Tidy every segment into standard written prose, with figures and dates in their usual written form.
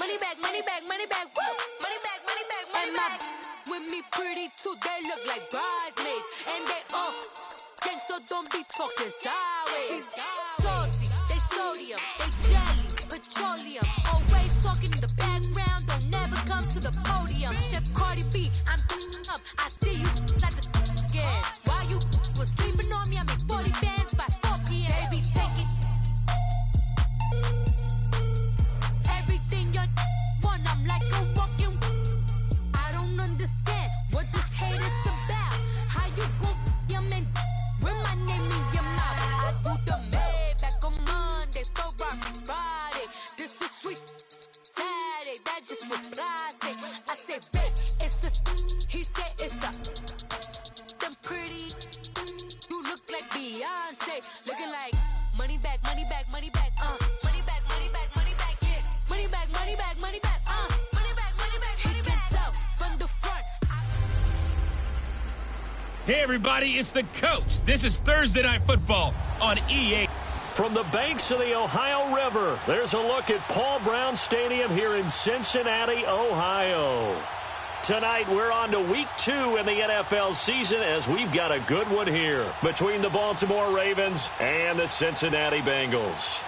money back, money back, money back, woo! Money back, money back, money back. With me pretty too, they look like bridesmaids. And they all gang, so don't be talking sideways. Salty, they sodium, they jelly, petroleum. Always talking in the background, don't never come to the podium. Chef Cardi B, I'm up, I see you like the again. While you was sleeping on me, I make 40 bands by 4 p.m. Baby, take it. Everything you want, I'm like a walking. I don't understand what this hate is about. How you go your man with my name in your mouth? I do the Maybach on Monday, for Friday. This is sweet Saturday, that's just what I say. I say, babe, it's a. He said it's a. Them pretty. You look like Beyonce, looking like money back, money back, money back, money back, money back, money back, yeah. Money back, money back, money back, money back, money back. He can tell from the front. Hey everybody, it's the coach. This is Thursday Night Football on EA. From the banks of the Ohio River, there's a look at Paul Brown Stadium here in Cincinnati, Ohio. Tonight, we're on to week 2 in the NFL season as we've got a good one here between the Baltimore Ravens and the Cincinnati Bengals.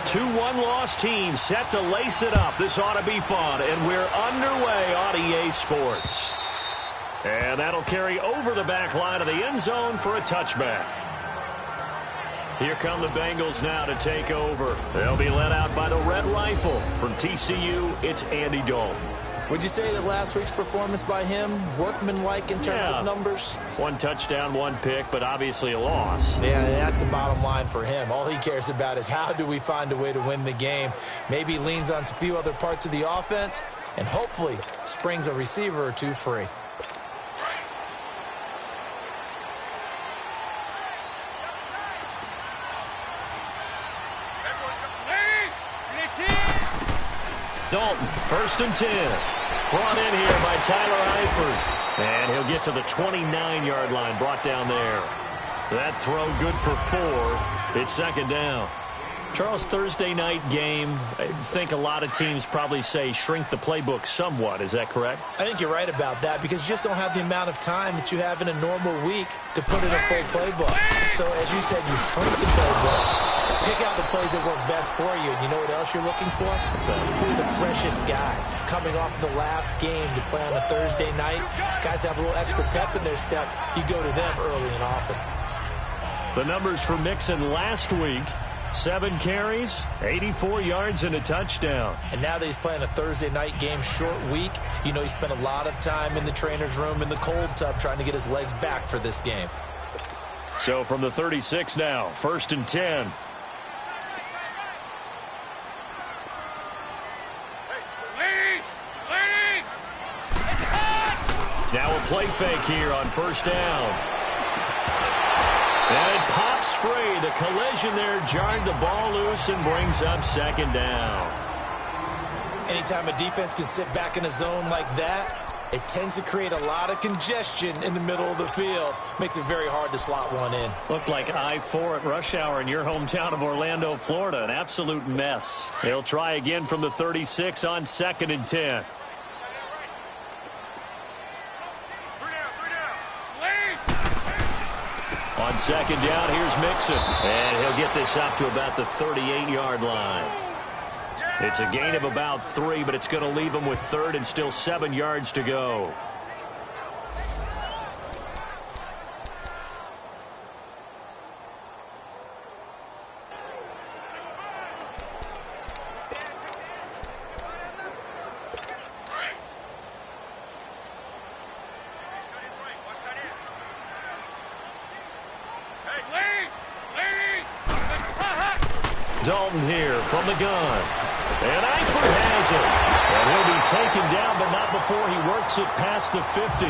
Two one-loss teams set to lace it up. This ought to be fun, and we're underway on EA Sports. And that'll carry over the back line of the end zone for a touchback. Here come the Bengals now to take over. They'll be led out by the Red Rifle. From TCU, it's Andy Dalton. Would you say that last week's performance by him, workmanlike in terms of numbers? 1 touchdown, 1 pick, but obviously a loss. Yeah, that's the bottom line for him. All he cares about is how do we find a way to win the game. Maybe leans on a few other parts of the offense, and hopefully springs a receiver or two free. Dalton, 1st and 10. Brought in here by Tyler Eifert. And he'll get to the 29-yard line, brought down there. That throw good for 4. It's 2nd down. Charles, Thursday night game, I think a lot of teams probably say shrink the playbook somewhat. Is that correct? I think you're right about that because you just don't have the amount of time that you have in a normal week to put in a full playbook. So, as you said, you shrink the playbook. Pick out the plays that work best for you. And you know what else you're looking for? Who are the freshest guys coming off the last game to play on a Thursday night? Guys have a little extra pep in their step. You go to them early and often. The numbers for Mixon last week: 7 carries, 84 yards, and a touchdown. And now that he's playing a Thursday night game, short week, you know he spent a lot of time in the trainer's room in the cold tub trying to get his legs back for this game. So from the 36 now, 1st and 10. Now a play fake here on 1st down. And it pops free. The collision there jarred the ball loose and brings up 2nd down. Anytime a defense can sit back in a zone like that, it tends to create a lot of congestion in the middle of the field. Makes it very hard to slot one in. Looked like I-4 at rush hour in your hometown of Orlando, Florida. An absolute mess. They'll try again from the 36 on 2nd and 10. On 2nd down, here's Mixon. And he'll get this up to about the 38-yard line. It's a gain of about 3, but it's going to leave him with 3rd and still 7 yards to go. Dalton here from the gun. And Eifert has it. And he'll be taken down, but not before he works it past the 50.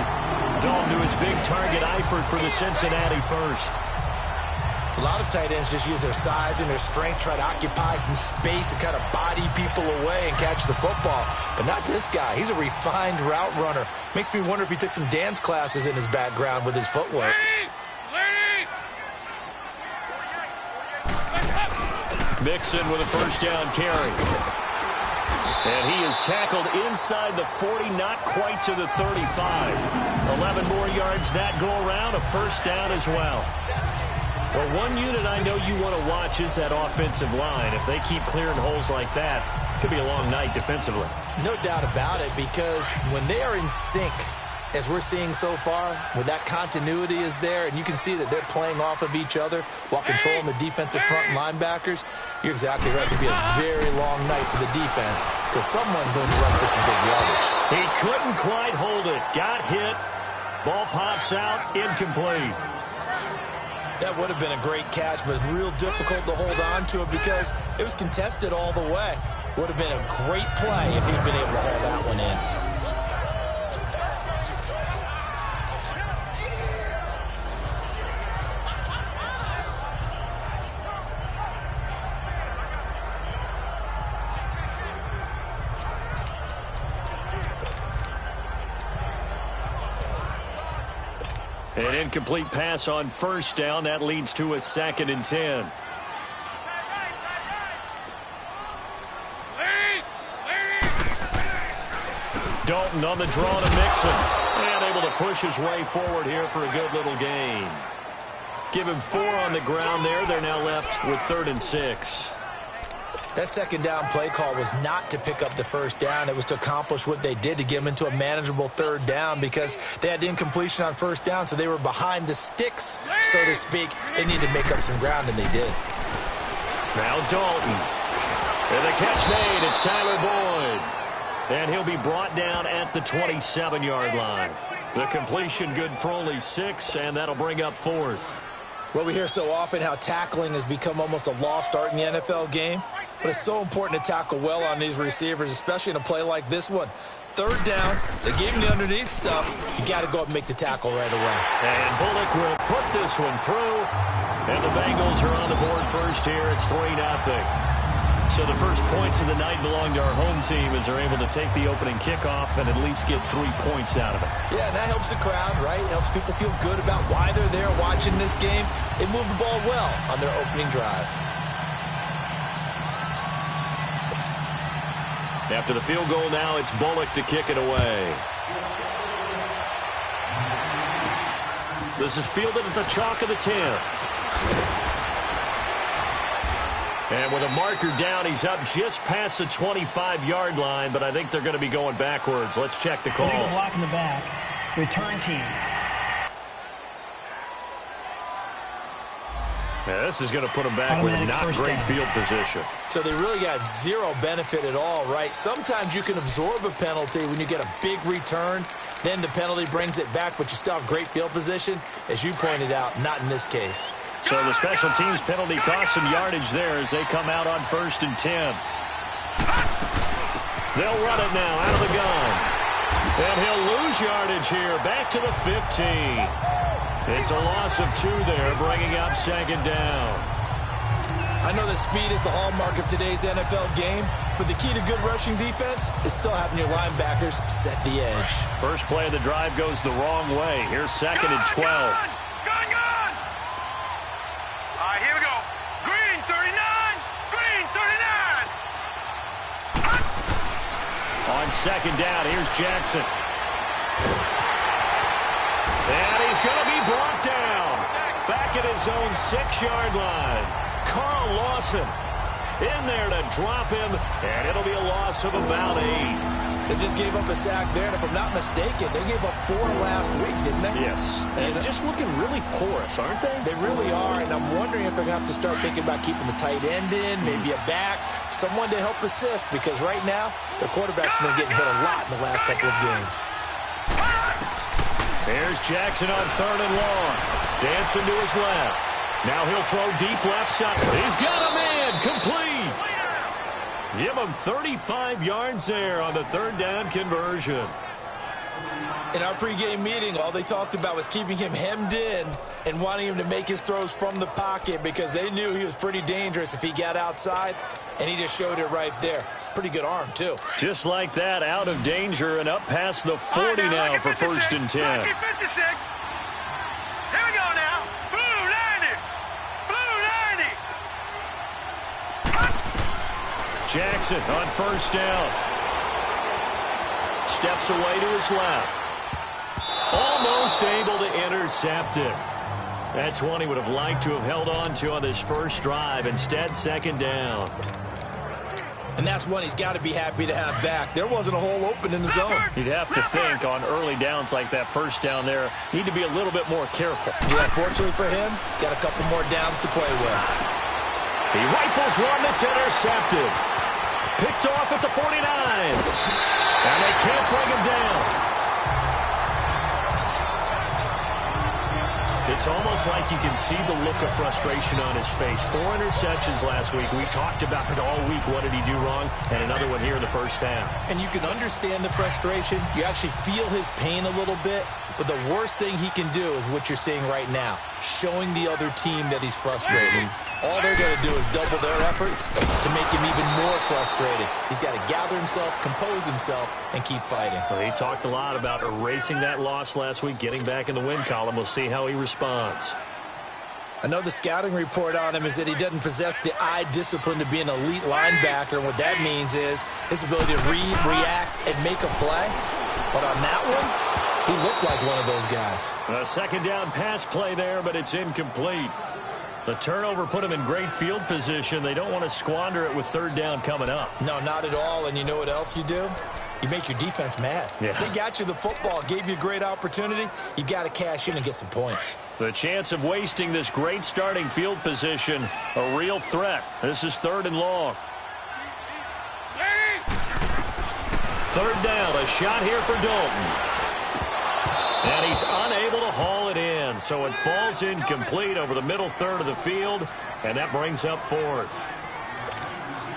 Dalton to his big target, Eifert, for the Cincinnati first. A lot of tight ends just use their size and their strength, try to occupy some space and kind of body people away and catch the football. But not this guy. He's a refined route runner. Makes me wonder if he took some dance classes in his background with his footwork. Mixon with a first down carry. And he is tackled inside the 40, not quite to the 35. 11 more yards that go around, a first down as well. Well, one unit I know you want to watch is that offensive line. If they keep clearing holes like that, it could be a long night defensively. No doubt about it, because when they are in sync, as we're seeing so far, when that continuity is there, and you can see that they're playing off of each other while controlling the defensive front linebackers, you're exactly right. It could be a very long night for the defense, because someone's going to run for some big yardage. He couldn't quite hold it. Got hit. Ball pops out. Incomplete. That would have been a great catch, but it's real difficult to hold on to it because it was contested all the way. Would have been a great play if he'd been able to hold that one in. An incomplete pass on first down. That leads to a 2nd and 10. Dalton on the draw to Mixon. And able to push his way forward here for a good little gain. Give him 4 on the ground there. They're now left with 3rd and 6. That second down play call was not to pick up the first down. It was to accomplish what they did, to get them into a manageable 3rd down, because they had incompletion on first down, so they were behind the sticks, so to speak. They needed to make up some ground, and they did. Now Dalton. And the catch made. It's Tyler Boyd. And he'll be brought down at the 27-yard line. The completion good for only 6, and that'll bring up 4th. Well, we hear so often how tackling has become almost a lost art in the NFL game. But it's so important to tackle well on these receivers, especially in a play like this one. 3rd down, they gave him the underneath stuff. You got to go up and make the tackle right away. And Bullock will put this one through. And the Bengals are on the board first here. It's 3-0. So the first points of the night belong to our home team as they're able to take the opening kickoff and at least get 3 points out of it. Yeah, and that helps the crowd, right? Helps people feel good about why they're there watching this game. They moved the ball well on their opening drive. After the field goal now, it's Bullock to kick it away. This is fielded at the chalk of the 10. And with a marker down, he's up just past the 25-yard line, but I think they're going to be going backwards. Let's check the call. Illegal block in the back. Return team. Yeah, this is going to put them back with not great field position. So they really got zero benefit at all, right? Sometimes you can absorb a penalty when you get a big return. Then the penalty brings it back, but you still have great field position. As you pointed out, not in this case. So the special teams penalty cost some yardage there as they come out on 1st and 10. They'll run it now out of the gun. And he'll lose yardage here. Back to the 15. It's a loss of 2 there, bringing up 2nd down. I know that speed is the hallmark of today's NFL game, but the key to good rushing defense is still having your linebackers set the edge. First play of the drive goes the wrong way. Here's 2nd and 12. Gun! All right, here we go. Green, 39. Green, 39. On 2nd down, here's Jackson. And he's going to be brought down. Back at his own 6-yard line. Carl Lawson in there to drop him, and it'll be a loss of about 8. They just gave up a sack there, and if I'm not mistaken, they gave up 4 last week, didn't they? Yes. And just looking really porous, aren't they? They really are, and I'm wondering if they're going to have to start thinking about keeping the tight end in, maybe a back, someone to help assist, because right now, their quarterback's been getting hit a lot in the last couple of games. There's Jackson on 3rd and long. Dancing to his left. Now he'll throw deep left side. He's got a man. Complete. Give him 35 yards there on the third down conversion. In our pregame meeting, all they talked about was keeping him hemmed in and wanting him to make his throws from the pocket because they knew he was pretty dangerous if he got outside, and he just showed it right there. Pretty good arm, too. Just like that, out of danger and up past the 40 now for 1st and 10. Here we go now. Blue 90. Blue 90. Jackson on 1st down. Steps away to his left. Almost able to intercept it. That's one he would have liked to have held on to on this first drive. Instead, 2nd down. And that's one he's got to be happy to have back. There wasn't a hole open in the zone. You'd have to think on early downs like that 1st down there, need to be a little bit more careful. Yeah, fortunately for him, got a couple more downs to play with. He rifles one that's intercepted. Picked off at the 49. And they can't bring him down. It's almost like you can see the look of frustration on his face. 4 interceptions last week. We talked about it all week. What did he do wrong? And another one here in the first half. And you can understand the frustration. You actually feel his pain a little bit. But the worst thing he can do is what you're seeing right now, showing the other team that he's frustrated. All they're going to do is double their efforts to make him even more frustrated. He's got to gather himself, compose himself, and keep fighting. Well, he talked a lot about erasing that loss last week, getting back in the win column. We'll see how he responds. I know the scouting report on him is that he doesn't possess the eye discipline to be an elite linebacker. And what that means is his ability to read, react, and make a play. But on that one, he looked like one of those guys. A 2nd down pass play there, but it's incomplete. The turnover put him in great field position. They don't want to squander it with 3rd down coming up. No, not at all. And you know what else you do? You make your defense mad. Yeah. They got you the football, gave you a great opportunity. You got to cash in and get some points. The chance of wasting this great starting field position, a real threat. This is 3rd and long. 3rd down, a shot here for Dalton. And he's unable to haul it in, so it falls incomplete over the middle third of the field, and that brings up 4th.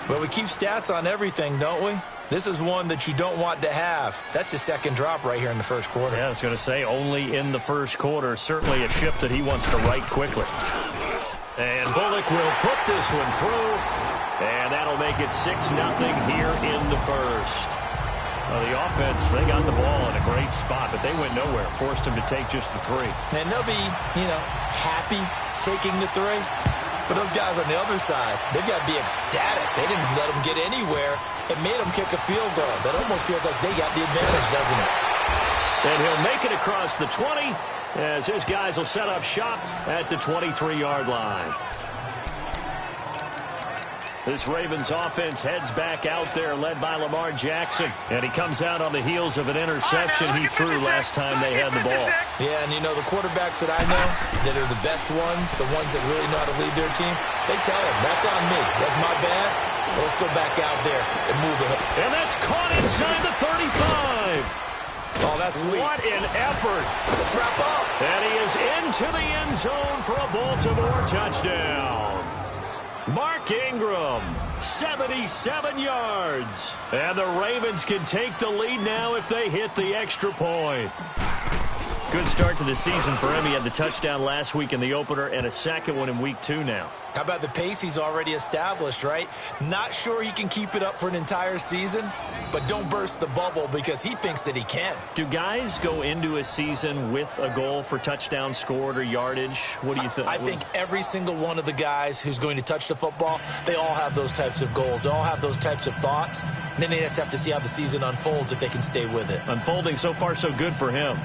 Well, we keep stats on everything, don't we? This is one that you don't want to have. That's his 2nd drop right here in the 1st quarter. Yeah, I was going to say only in the 1st quarter. Certainly a shift that he wants to right quickly. And Bullock will put this one through, and that'll make it 6-0 here in the 1st. Well, the offense, they got the ball in a great spot, but they went nowhere. Forced him to take just the 3. And they'll be, happy taking the 3. But those guys on the other side, they've got to be ecstatic. They didn't let them get anywhere. It made them kick a field goal. That almost feels like they got the advantage, doesn't it? And he'll make it across the 20 as his guys will set up shop at the 23-yard line. This Ravens offense heads back out there, led by Lamar Jackson. And he comes out on the heels of an interception he threw last time they had the ball. Yeah, and the quarterbacks that I know that are the best ones, the ones that really know how to lead their team, they tell them, that's on me. That's my bad. But let's go back out there and move ahead. And that's caught inside the 35. Oh, that's sweet. What an effort. Wrap up. And he is into the end zone for a Baltimore touchdown. Mark Ingram, 77 yards. And the Ravens can take the lead now if they hit the extra point. Good start to the season for him. He had the touchdown last week in the opener and a 2nd one in week 2 now. How about the pace he's already established, right? Not sure he can keep it up for an entire season, but don't burst the bubble because he thinks that he can. Do guys go into a season with a goal for touchdowns scored or yardage? What do you think? I think every single one of the guys who's going to touch the football, they all have those types of goals. They all have those types of thoughts. And then they just have to see how the season unfolds if they can stay with it. Unfolding so far so good for him.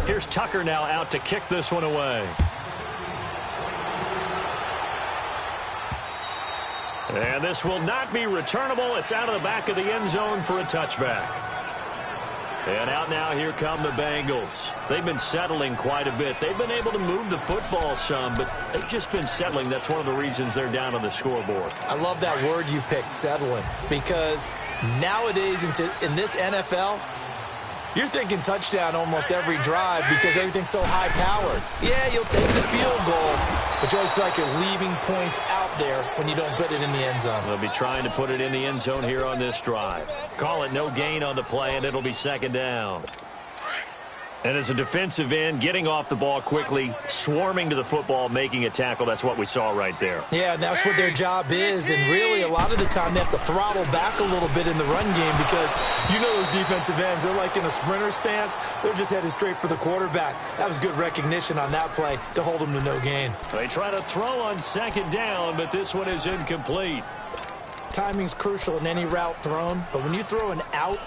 Here's Tucker now out to kick this one away. And this will not be returnable. It's out of the back of the end zone for a touchback. And out now, here come the Bengals. They've been settling quite a bit. They've been able to move the football some, but they've just been settling. That's one of the reasons they're down on the scoreboard. I love that word you picked, settling, because nowadays in this NFL, you're thinking touchdown almost every drive because everything's so high-powered. Yeah, you'll take the field goal, but you always feel like you're leaving points out there when you don't put it in the end zone. They'll be trying to put it in the end zone here on this drive. Call it no gain on the play, and it'll be second down. And as a defensive end, getting off the ball quickly, swarming to the football, making a tackle, that's what we saw right there. Yeah, and that's what their job is. And really, a lot of the time, they have to throttle back a little bit in the run game because you know those defensive ends, they're like in a sprinter stance. They're just headed straight for the quarterback. That was good recognition on that play to hold them to no gain. They try to throw on second down, but this one is incomplete. Timing's crucial in any route thrown, but when you throw an out,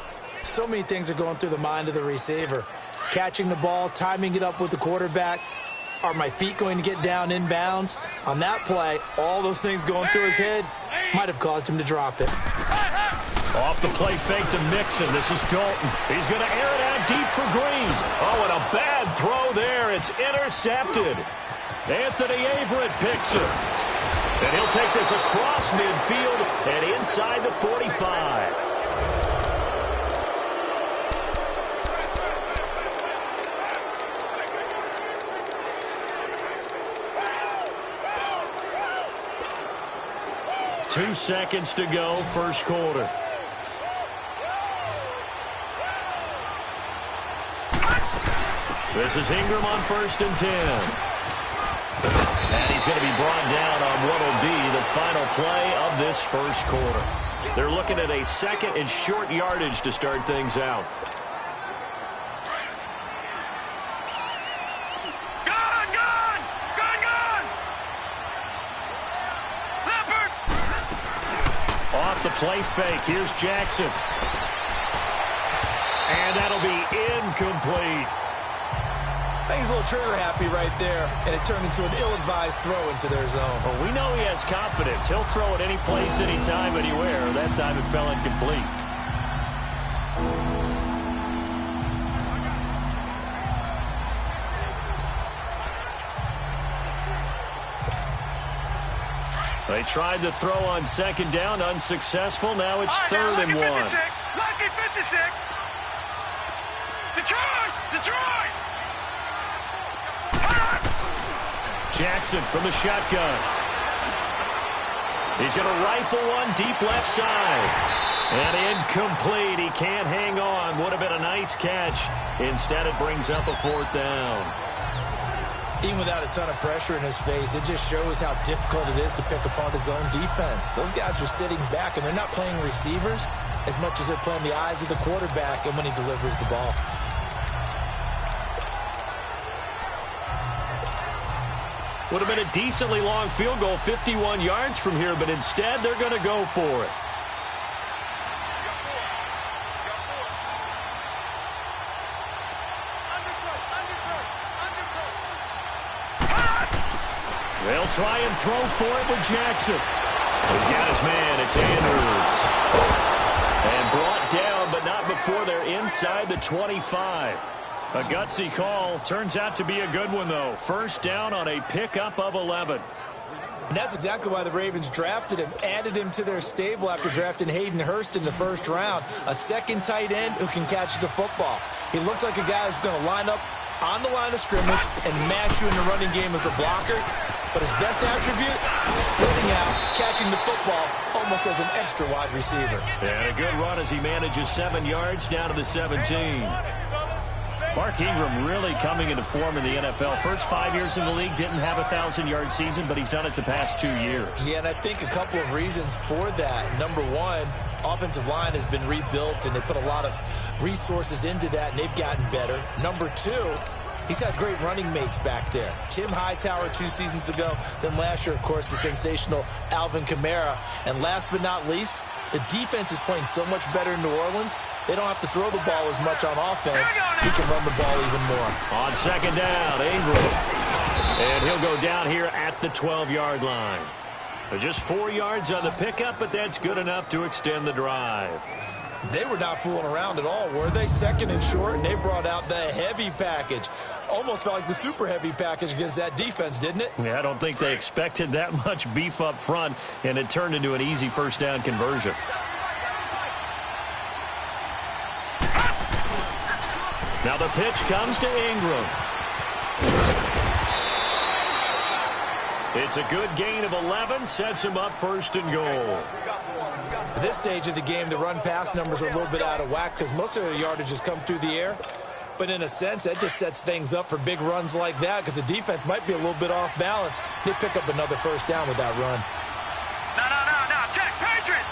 so many things are going through the mind of the receiver. Catching the ball, timing it up with the quarterback. Are my feet going to get down inbounds? On that play, all those things going through his head might have caused him to drop it. Off the play fake to Mixon. This is Dalton. He's going to air it out deep for Green. Oh, and a bad throw there. It's intercepted. Anthony Averett picks it. And he'll take this across midfield and inside the 45. Two seconds to go, first quarter. This is Ingram on 1st and 10. And he's going to be brought down on what will be the final play of this first quarter. They're looking at a second and short yardage to start things out. The play fake. Here's Jackson. And that'll be incomplete. I think he's a little trigger happy right there, and it turned into an ill-advised throw into their zone. Well, we know he has confidence. He'll throw it any place, anytime, anywhere. That time it fell incomplete. They tried to throw on second down, unsuccessful. Now it's 3rd and 1. Lucky 56. Detroit! Jackson from the shotgun. He's going to rifle one deep left side. And incomplete. He can't hang on. Would have been a nice catch. Instead, it brings up a 4th down. Even without a ton of pressure in his face, it just shows how difficult it is to pick apart his own defense. Those guys are sitting back, and they're not playing receivers as much as they're playing the eyes of the quarterback and when he delivers the ball. Would have been a decently long field goal, 51 yards from here, but instead they're going to go for it. They'll try and throw for it with Jackson. He's got his man. It's Andrews. And brought down, but not before they're inside the 25. A gutsy call. Turns out to be a good one, though. First down on a pickup of 11. And that's exactly why the Ravens drafted him, added him to their stable after drafting Hayden Hurst in the first round. A second tight end who can catch the football. He looks like a guy who's going to line up on the line of scrimmage and mash you in the running game as a blocker. But his best attributes, splitting out, catching the football almost as an extra wide receiver. And a good run as he manages 7 yards down to the 17. Mark Ingram really coming into form in the NFL. First 5 years in the league, didn't have a 1,000-yard season, but he's done it the past 2 years. Yeah, and I think a couple of reasons for that. Number one, offensive line has been rebuilt, and they put a lot of resources into that, and they've gotten better. Number two, he's had great running mates back there. Tim Hightower 2 seasons ago. Then last year, of course, the sensational Alvin Kamara. And last but not least, the defense is playing so much better in New Orleans, they don't have to throw the ball as much on offense. He can run the ball even more. On second down, Ingram. And he'll go down here at the 12-yard line. Just 4 yards on the pickup, but that's good enough to extend the drive. They were not fooling around at all, were they? Second and short, and they brought out the heavy package. Almost felt like the super heavy package against that defense, didn't it? Yeah, I don't think they expected that much beef up front, and it turned into an easy first down conversion. Now the pitch comes to Ingram. It's a good gain of 11, sets him up first and goal. At this stage of the game, the run-pass numbers are a little bit out of whack because most of their yardage has come through the air. But in a sense, that just sets things up for big runs like that because the defense might be a little bit off balance. They pick up another first down with that run. No. Check. Patriot.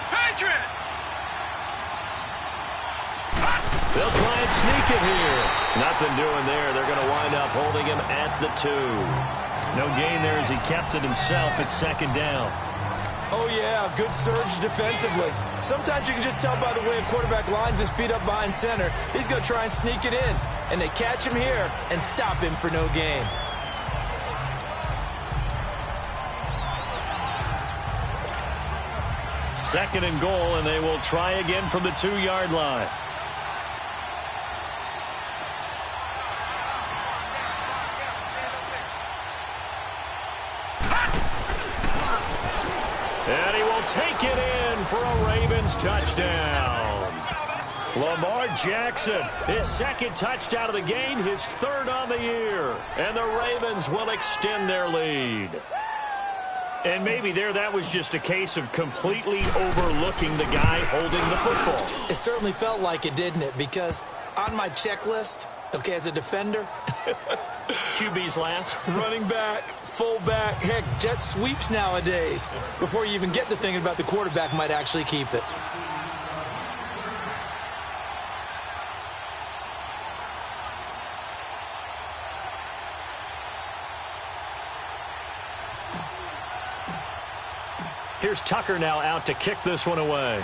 They'll try and sneak it here. Nothing doing there. They're going to wind up holding him at the 2. No gain there as he kept it himself. It's second down. Oh, yeah, good surge defensively. Sometimes you can just tell by the way a quarterback lines his feet up behind center. He's going to try and sneak it in. And they catch him here and stop him for no gain. Second and goal, and they will try again from the 2-yard line. And he will take it in for a Ravens touchdown. Lamar Jackson, his second touchdown of the game, his third on the year. And the Ravens will extend their lead. And maybe that was just a case of completely overlooking the guy holding the football. It certainly felt like it, didn't it? Because on my checklist, okay, as a defender, QB's last. Running back, fullback, heck, jet sweeps nowadays. Before you even get to thinking about the quarterback might actually keep it. Here's Tucker now out to kick this one away.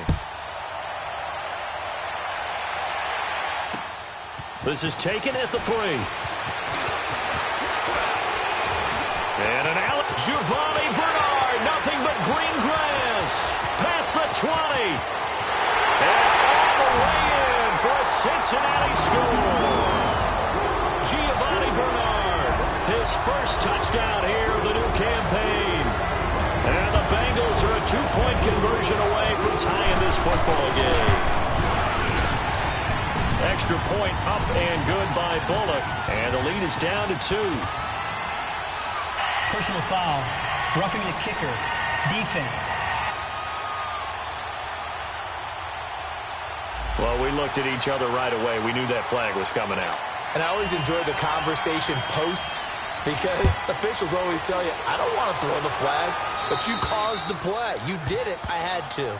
This is taken at the 3. And an out. Giovanni Bernard, nothing but green grass. Past the 20. And all the way in for a Cincinnati score. Giovanni Bernard, his first touchdown here of the new campaign. And the Bengals are a 2-point conversion away from tying this football game. Extra point up and good by Bullock. And the lead is down to 2. Personal foul. Roughing the kicker. Defense. Well, we looked at each other right away. We knew that flag was coming out. And I always enjoy the conversation post because officials always tell you, I don't want to throw the flag, but you caused the play. You did it. I had to.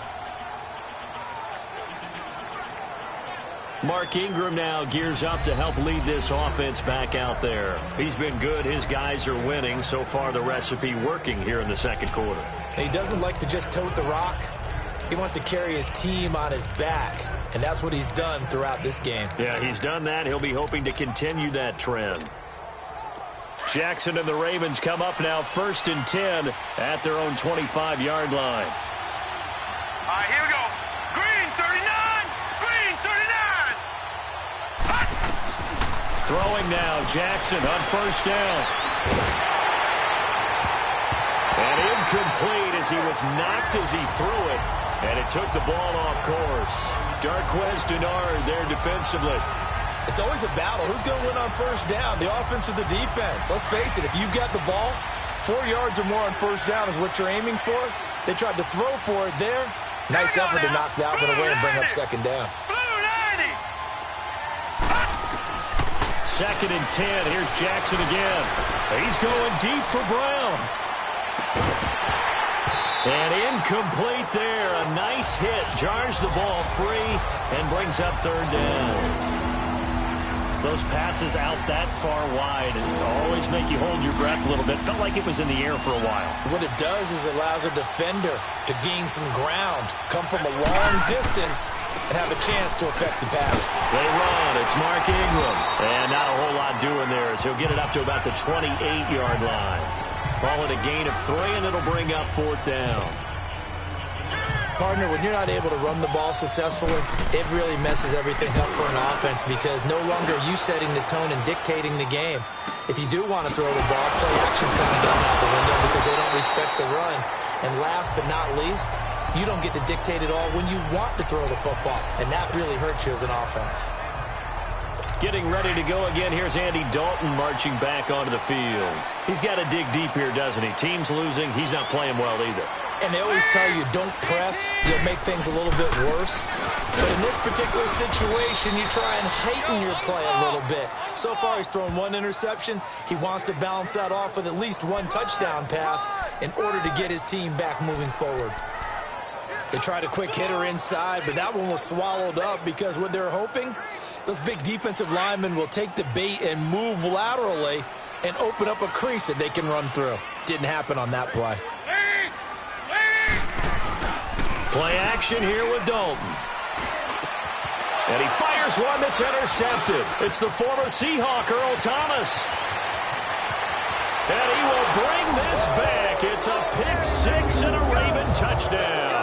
Mark Ingram now gears up to help lead this offense back out there. He's been good. His guys are winning. So far, the recipe working here in the second quarter. He doesn't like to just tote the rock. He wants to carry his team on his back, and that's what he's done throughout this game. Yeah, he's done that. He'll be hoping to continue that trend. Jackson and the Ravens come up now 1st and 10 at their own 25-yard line. All right, here we go. Green 39. Green 39. Throwing now, Jackson on 1st down. And incomplete as he was knocked as he threw it. And it took the ball off course. Darquez Denard there defensively. It's always a battle. Who's going to win on 1st down, the offense or the defense? Let's face it, if you've got the ball, 4 yards or more on 1st down is what you're aiming for. They tried to throw for it there. Nice effort to knock that one away and bring up 2nd down. Blue 90. 2nd and 10. Here's Jackson again. He's going deep for Brown. And incomplete there. A nice hit. Jars the ball free and brings up 3rd down. Those passes out that far wide always make you hold your breath a little bit. Felt like it was in the air for a while. What it does is it allows a defender to gain some ground, come from a long distance, and have a chance to affect the pass. They run. It's Mark Ingram. And not a whole lot doing there as he'll get it up to about the 28-yard line. Ball at a gain of 3, and it'll bring up 4th down. Partner, when you're not able to run the ball successfully, it really messes everything up for an offense because no longer are you setting the tone and dictating the game. If you do want to throw the ball, play action's kind of gone out the window because they don't respect the run. And last but not least, you don't get to dictate it all when you want to throw the football, and that really hurts you as an offense. Getting ready to go again. Here's Andy Dalton marching back onto the field. He's got to dig deep here, doesn't he? Team's losing. He's not playing well either. And they always tell you, don't press. You'll make things a little bit worse. But in this particular situation, you try and heighten your play a little bit. So far, he's thrown one interception. He wants to balance that off with at least one touchdown pass in order to get his team back moving forward. They tried a quick hitter inside, but that one was swallowed up because what they're hoping, those big defensive linemen will take the bait and move laterally and open up a crease that they can run through. Didn't happen on that play. Play action here with Dalton. And he fires one that's intercepted. It's the former Seahawk, Earl Thomas. And he will bring this back. It's a pick six and a Raven touchdown.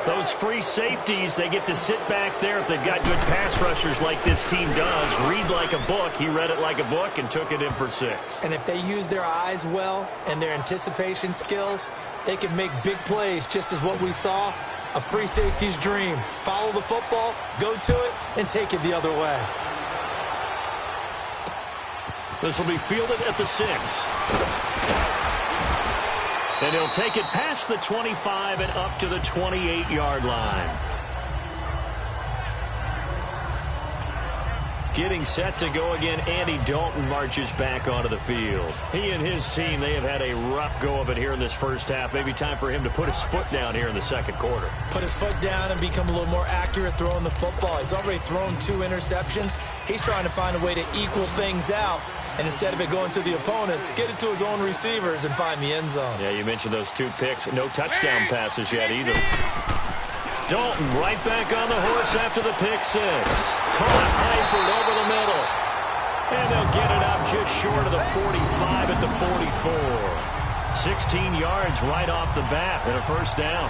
Those free safeties, they get to sit back there if they've got good pass rushers like this team does. Read like a book. He read it like a book and took it in for six. And if they use their eyes well and their anticipation skills, they can make big plays, just as what we saw, a free safety's dream. Follow the football, go to it, and take it the other way. This will be fielded at the 6. And he'll take it past the 25 and up to the 28-yard line. Getting set to go again, Andy Dalton marches back onto the field. He and his team, they have had a rough go of it here in this first half. Maybe time for him to put his foot down here in the second quarter. Put his foot down and become a little more accurate throwing the football. He's already thrown 2 interceptions. He's trying to find a way to equal things out. And instead of it going to the opponents, get it to his own receivers and find the end zone. Yeah, you mentioned those 2 picks. No touchdown passes yet either. Dalton right back on the horse after the pick 6. Caught Eifert over the middle. And they'll get it up just short of the 45 at the 44. 16 yards right off the bat and a first down.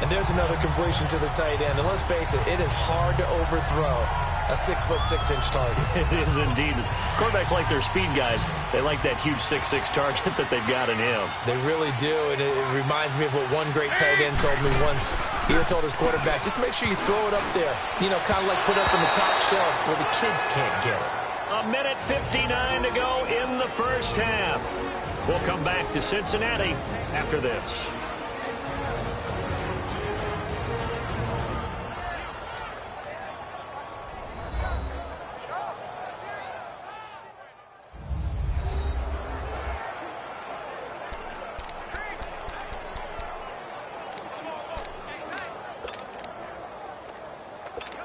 And there's another completion to the tight end. And let's face it, it is hard to overthrow a 6'6" target. It is indeed. Quarterbacks like their speed guys. They like that huge 6'6" target that they've got in him. They really do, and it reminds me of what one great tight end told me once. He had told his quarterback, just make sure you throw it up there. You know, kind of like put it up on the top shelf where the kids can't get it. A minute 59 to go in the first half. We'll come back to Cincinnati after this.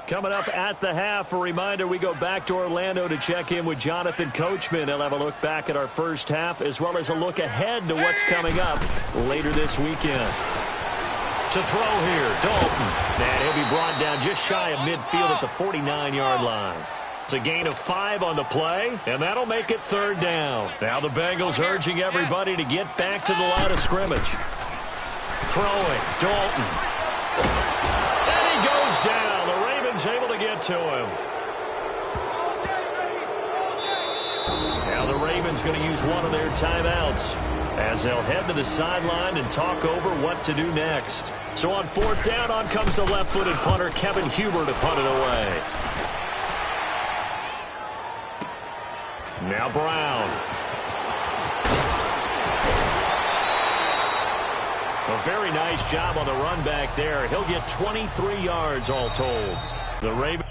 Coming up at the half, a reminder, we go back to Orlando to check in with Jonathan Coachman. He'll have a look back at our first half as well as a look ahead to what's coming up later this weekend. To throw here, Dalton. And he'll be brought down just shy of midfield at the 49-yard line. It's a gain of 5 on the play, and that'll make it third down. Now the Bengals urging everybody to get back to the line of scrimmage. Throwing, Dalton. And he goes down. Able to get to him. Now the Ravens going to use one of their timeouts as they'll head to the sideline and talk over what to do next. So on 4th down, on comes the left-footed punter Kevin Huber to punt it away. Now Brown. A very nice job on the run back there. He'll get 23 yards all told. The Ravens.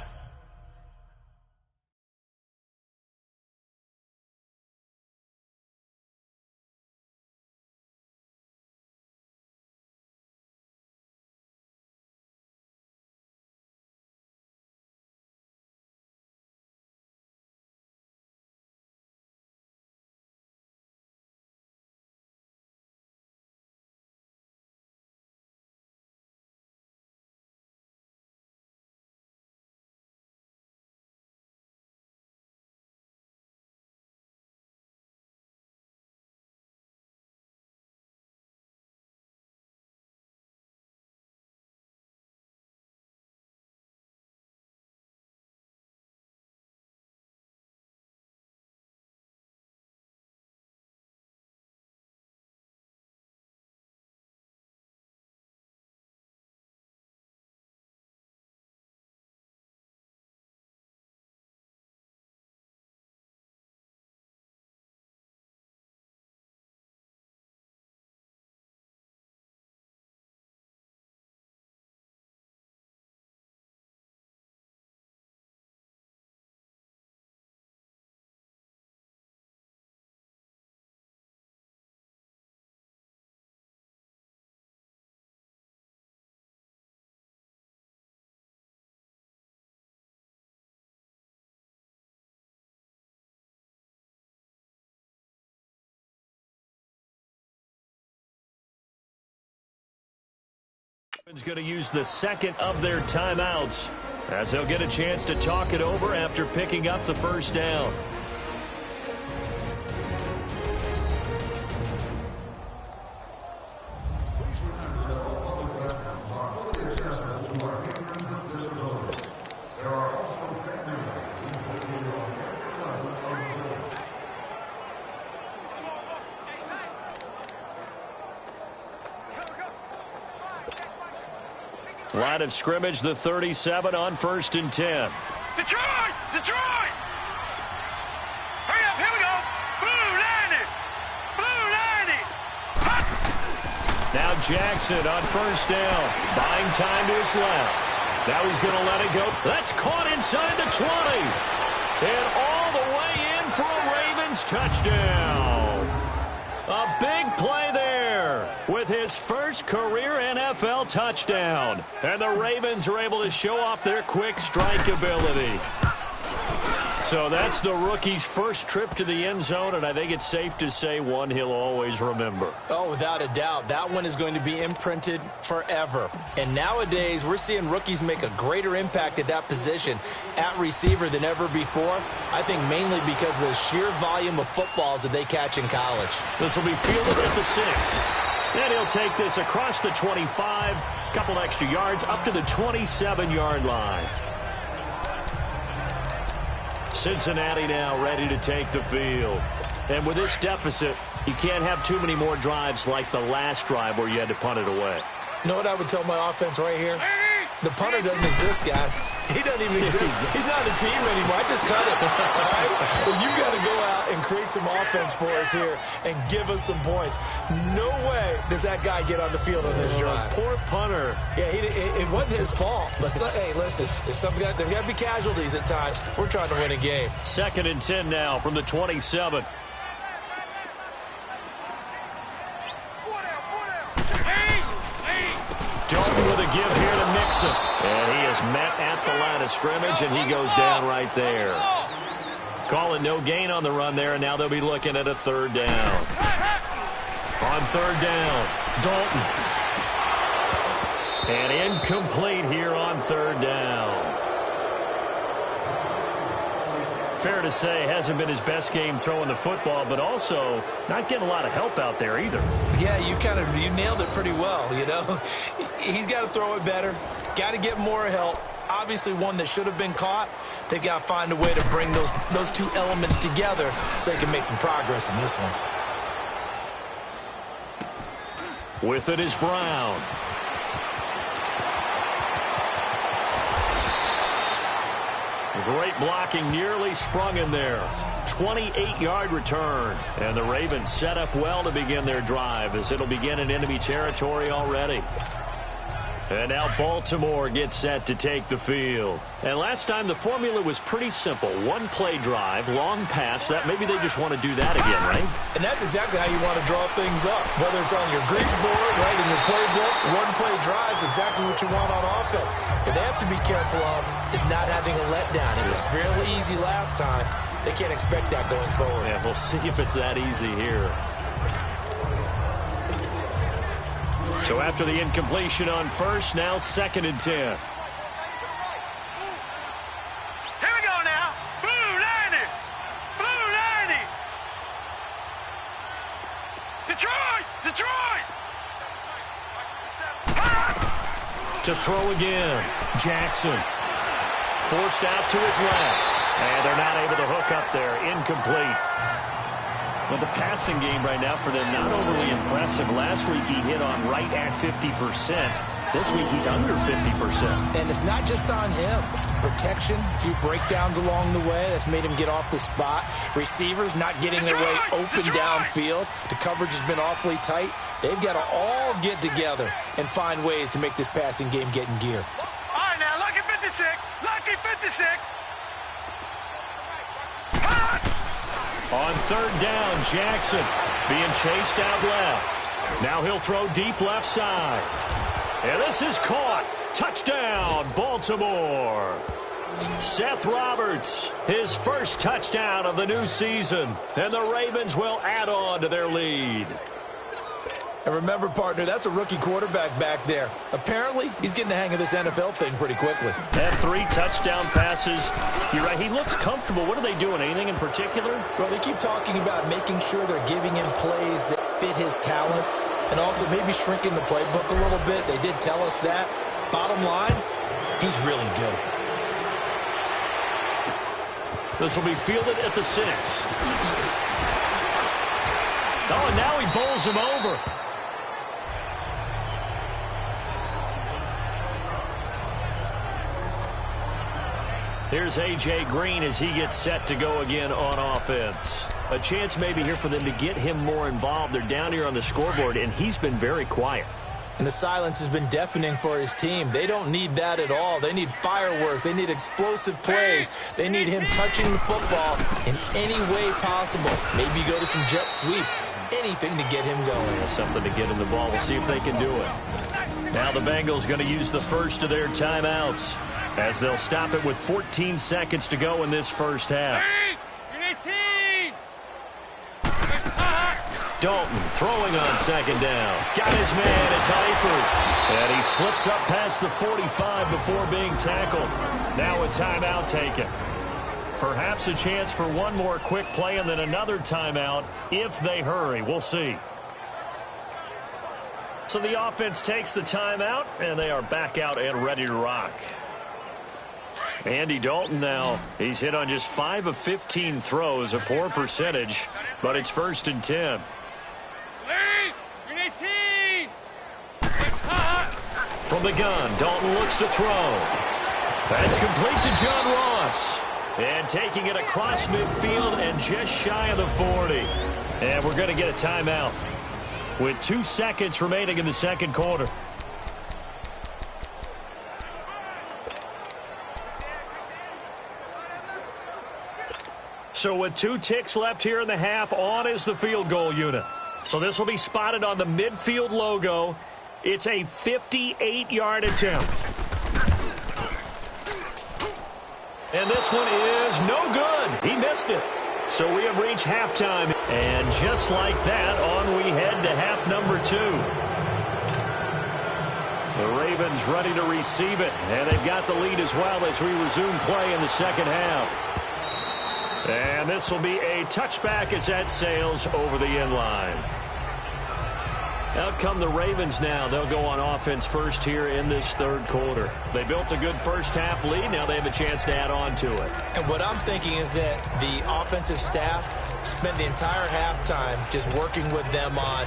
Is going to use the second of their timeouts as they'll get a chance to talk it over after picking up the first down. Line of scrimmage, the 37 on 1st and 10. Detroit! Detroit! Hurry up, here we go! Blue 90! Blue 90! Hot! Now Jackson on 1st down. Buying time to his left. Now he's going to let it go. That's caught inside the 20. And all the way in for a Ravens touchdown. A big play there with his first career NFL touchdown. And the Ravens are able to show off their quick strike ability. So that's the rookie's first trip to the end zone, and I think it's safe to say one he'll always remember. Oh, without a doubt. That one is going to be imprinted forever. And nowadays, we're seeing rookies make a greater impact at that position at receiver than ever before. I think mainly because of the sheer volume of footballs that they catch in college. This will be fielded at the 6. And he'll take this across the 25, couple extra yards, up to the 27-yard line. Cincinnati now ready to take the field. And with this deficit, you can't have too many more drives like the last drive where you had to punt it away. You know what I would tell my offense right here? The punter doesn't exist, guys. He doesn't even exist. He's not a team anymore. I just cut him. All right? So you've got to go out and create some offense for us here and give us some points. No way does that guy get on the field on this drive. Poor punter. Yeah, it wasn't his fault. But hey, listen, there's got to be casualties at times. We're trying to win a game. 2nd and 10 now from the 27. Dalton with a give here to Mixon. And he is met at the line of scrimmage, and he goes down right there. Calling no gain on the run there, and now they'll be looking at a 3rd down. On 3rd down, Dalton. And incomplete here on 3rd down. Fair to say, hasn't been his best game throwing the football, but also not getting a lot of help out there either. Yeah, you nailed it pretty well, you know. He's got to throw it better, got to get more help. Obviously one that should have been caught. They've got to find a way to bring those two elements together so they can make some progress in this one. With it is Brown. Great blocking, nearly sprung in there. 28-yard return. And the Ravens set up well to begin their drive as it'll begin in enemy territory already. And now Baltimore gets set to take the field. And last time the formula was pretty simple. One-play drive, long pass. That maybe they just want to do that again, right? And that's exactly how you want to draw things up. Whether it's on your grease board, right, in your playbook, one-play drive is exactly what you want on offense. What they have to be careful of is not having a letdown. It was fairly easy last time. They can't expect that going forward. Yeah, we'll see if it's that easy here. So after the incompletion on 1st, now 2nd and 10. Here we go now. Blue 90! Blue 90! Detroit! Detroit! To throw again. Jackson. Forced out to his left. And they're not able to hook up there. Incomplete. Well, the passing game right now for them not overly impressive. Last week he hit on right at 50%. This week he's under 50%. And it's not just on him. Protection, a few breakdowns along the way. That's made him get off the spot. Receivers not getting their way open downfield. The coverage has been awfully tight. They've got to all get together and find ways to make this passing game get in gear. All right, now, lucky 56. Lucky 56. On 3rd down, Jackson being chased out left. Now he'll throw deep left side. And this is caught. Touchdown, Baltimore. Seth Roberts, his first touchdown of the new season. And the Ravens will add on to their lead. And remember, partner, that's a rookie quarterback back there. Apparently, he's getting the hang of this NFL thing pretty quickly. Had 3 touchdown passes. You're right, he looks comfortable. What are they doing? Anything in particular? Well, they keep talking about making sure they're giving him plays that fit his talents and also maybe shrinking the playbook a little bit. They did tell us that. Bottom line, he's really good. This will be fielded at the 6. Oh, and now he bowls him over. Here's A.J. Green as he gets set to go again on offense. A chance maybe here for them to get him more involved. They're down here on the scoreboard, and he's been very quiet. And the silence has been deafening for his team. They don't need that at all. They need fireworks. They need explosive plays. They need him touching the football in any way possible. Maybe go to some jet sweeps. Anything to get him going. Something to get him the ball. We'll see if they can do it. Now the Bengals going to use the first of their timeouts as they'll stop it with 14 seconds to go in this first half. Dalton throwing on second down. Got his man. It's Eifert. And he slips up past the 45 before being tackled. Now a timeout taken. Perhaps a chance for one more quick play and then another timeout if they hurry. We'll see. So the offense takes the timeout, and they are back out and ready to rock. Andy Dalton now. He's hit on just 5 of 15 throws, a poor percentage, but it's 1st and 10. From the gun, Dalton looks to throw. That's complete to John Ross. And taking it across midfield and just shy of the 40. And we're going to get a timeout with 2 seconds remaining in the second quarter. So with 2 ticks left here in the half, on is the field goal unit. So this will be spotted on the midfield logo. It's a 58-yard attempt. And this one is no good. He missed it. So we have reached halftime. And just like that, on we head to half number 2. The Ravens ready to receive it. And they've got the lead as well as we resume play in the second half. And this will be a touchback as that sails over the end line. Out come the Ravens now. They'll go on offense first here in this third quarter. They built a good first half lead. Now they have a chance to add on to it. And what I'm thinking is that the offensive staff spent the entire halftime just working with them on,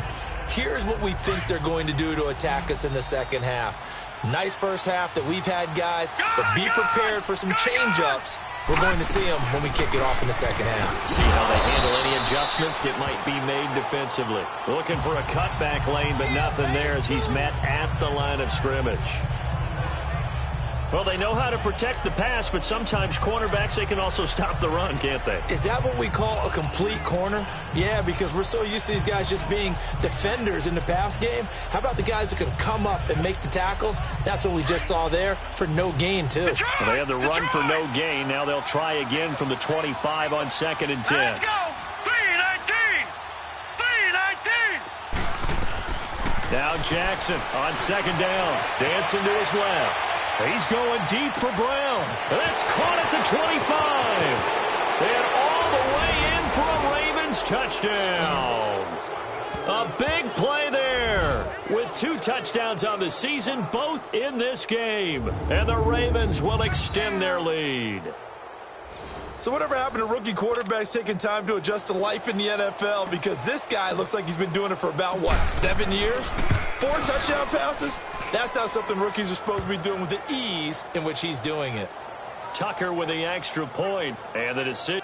here's what we think they're going to do to attack us in the second half. Nice first half that we've had, guys, but be prepared for some change-ups. We're going to see them when we kick it off in the second half. See how they handle any adjustments that might be made defensively. Looking for a cutback lane, but nothing there as he's met at the line of scrimmage. Well, they know how to protect the pass, but sometimes cornerbacks, they can also stop the run, can't they? Is that what we call a complete corner? Yeah, because we're so used to these guys just being defenders in the pass game. How about the guys who can come up and make the tackles? That's what we just saw there for no gain, too. Well, they had the run for no gain. Now they'll try again from the 25 on 2nd and 10. Let's go! 3-19! 3-19! Now Jackson on 2nd down. Dancing to his left. He's going deep for Brown. That's caught at the 25. And all the way in for a Ravens touchdown. A big play there with 2 touchdowns on the season, both in this game. And the Ravens will extend their lead. So whatever happened to rookie quarterbacks taking time to adjust to life in the NFL? Because this guy looks like he's been doing it for about, 7 years? 4 touchdown passes? That's not something rookies are supposed to be doing with the ease in which he's doing it. Tucker with the extra point and the decision.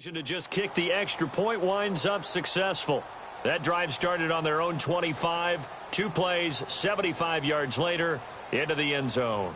To just kick the extra point winds up successful. That drive started on their own 25. 2 plays, 75 yards later, into the end zone.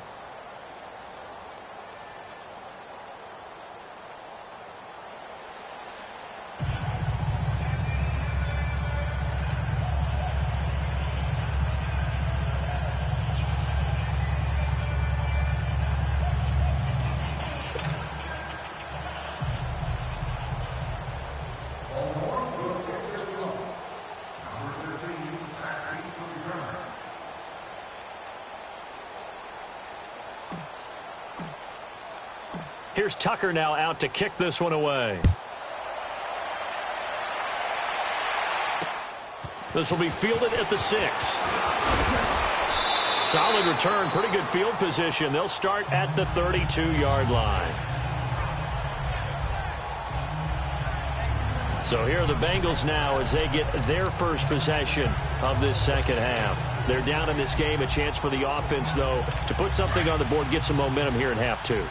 Here's Tucker now out to kick this one away. This will be fielded at the 6. Solid return, pretty good field position. They'll start at the 32-yard line. So here are the Bengals now as they get their first possession of this second half. They're down in this game. A chance for the offense, though, to put something on the board, get some momentum here in half 2.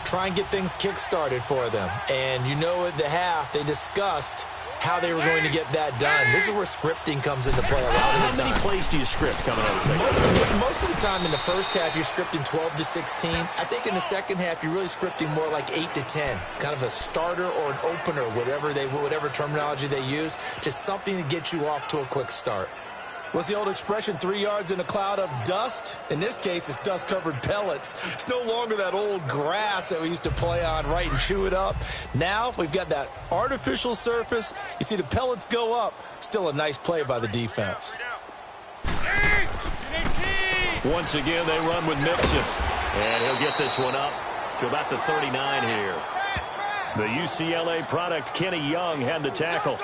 Try and get things kick-started for them. And you know at the half, they discussed how they were going to get that done. This is where scripting comes into play a lot of the time. How many plays do you script coming out of the second? Most of the time in the first half, you're scripting 12 to 16. I think in the second half, you're really scripting more like 8 to 10. Kind of a starter or an opener, whatever terminology they use. Just something to get you off to a quick start. What's the old expression, 3 yards in a cloud of dust? In this case, it's dust-covered pellets. It's no longer that old grass that we used to play on, right, and chew it up. Now we've got that artificial surface. You see the pellets go up. Still a nice play by the defense. Once again, they run with Mixon. And he'll get this one up to about the 39 here. The UCLA product, Kenny Young, had the tackle.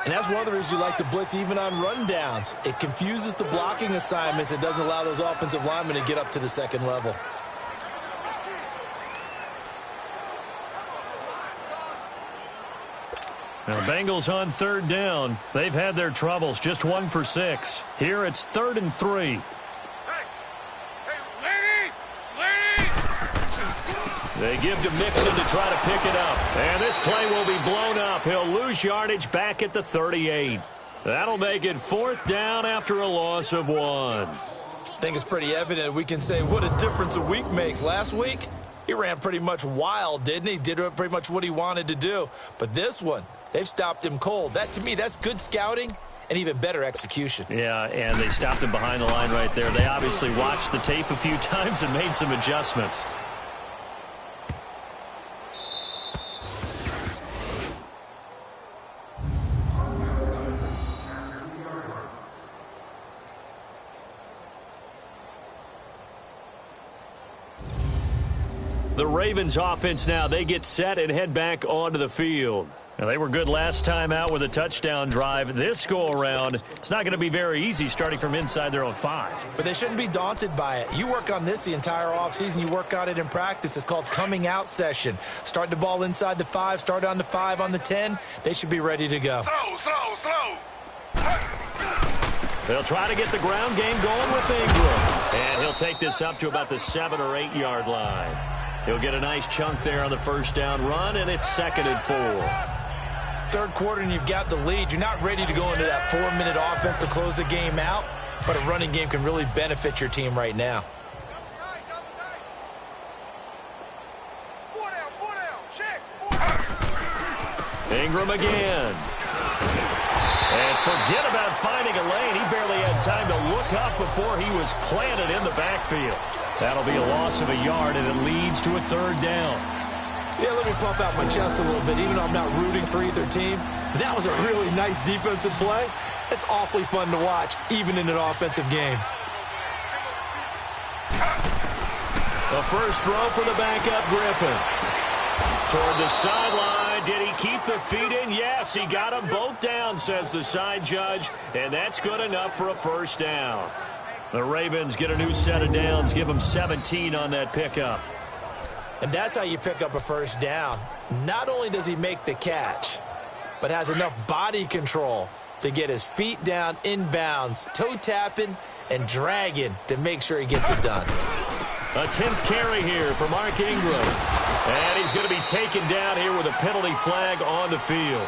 And that's one of the reasons you like to blitz even on rundowns. It confuses the blocking assignments. It doesn't allow those offensive linemen to get up to the second level. Now, Bengals on third down. They've had their troubles, just 1 for 6. Here it's 3rd and 3. They give to Mixon to try to pick it up. And this play will be blown up. He'll lose yardage back at the 38. That'll make it 4th down after a loss of 1. I think it's pretty evident. We can say what a difference a week makes. Last week, he ran pretty much wild, didn't he? Did pretty much what he wanted to do. But this one, they've stopped him cold. That, to me, that's good scouting and even better execution. Yeah, and they stopped him behind the line right there. They obviously watched the tape a few times and made some adjustments. The Ravens offense now, they get set and head back onto the field. And they were good last time out with a touchdown drive. This go-around, it's not going to be very easy starting from inside their own 5. But they shouldn't be daunted by it. You work on this the entire offseason. You work on it in practice. It's called coming out session. Start the ball inside the 5, start on the 5, on the 10. They should be ready to go. Slow. They'll try to get the ground game going with Ingram. And he'll take this up to about the 7 or 8 yard line. He'll get a nice chunk there on the first down run, and it's 2nd and 4. Third quarter and you've got the lead. You're not ready to go into that 4-minute offense to close the game out, but a running game can really benefit your team right now. Ingram again. And forget about finding a lane. He barely had time to look up before he was planted in the backfield. That'll be a loss of a yard, and it leads to a 3rd down. Yeah, let me pump out my chest a little bit, even though I'm not rooting for either team. That was a really nice defensive play. It's awfully fun to watch, even in an offensive game. The first throw for the backup Griffin. Toward the sideline. Did he keep the feet in? Yes, he got them both down, says the side judge, and that's good enough for a 1st down. The Ravens get a new set of downs, give them 17 on that pickup. And that's how you pick up a 1st down. Not only does he make the catch, but has enough body control to get his feet down inbounds, toe tapping and dragging to make sure he gets it done. A 10th carry here for Mark Ingram. And he's going to be taken down here with a penalty flag on the field.